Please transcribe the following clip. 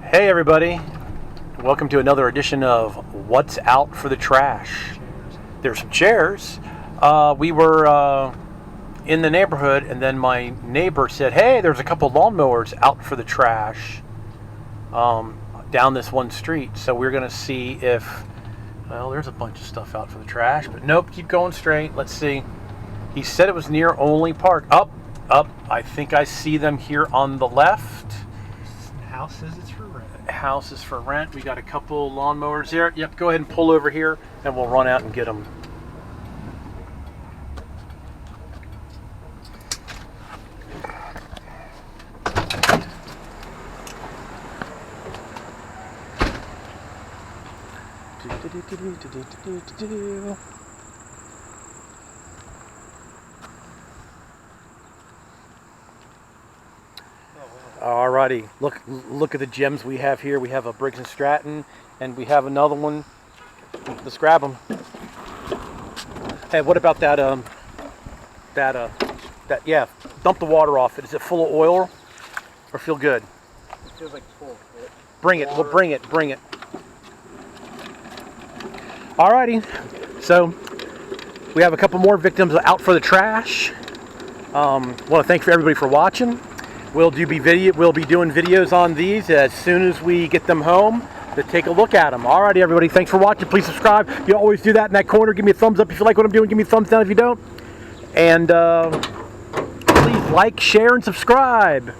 Hey everybody, welcome to another edition of What's Out for the Trash. There's some chairs. We were in the neighborhood, and then my neighbor said, hey, there's a couple lawnmowers out for the trash down this one street. So we're going to see if, well, there's a bunch of stuff out for the trash, but nope, keep going straight. Let's see. He said it was near Only Park. Up. I think I see them here on the left. House says it's for rent. House is for rent. We got a couple lawnmowers here. Yep, go ahead and pull over here and we'll run out and get them. Alrighty, look at the gems we have here. We have a Briggs and Stratton, and we have another one. Let's grab them. Hey, what about that? Yeah, dump the water off it. Is it full of oil, or feel good? It feels like full. Bring it. We'll bring it. Alrighty, so we have a couple more victims out for the trash. Want to thank everybody for watching. We'll be doing videos on these as soon as we get them home to take a look at them. Alrighty, everybody, thanks for watching. Please subscribe. You always do that in that corner. Give me a thumbs up if you like what I'm doing. Give me a thumbs down if you don't. And please like, share, and subscribe.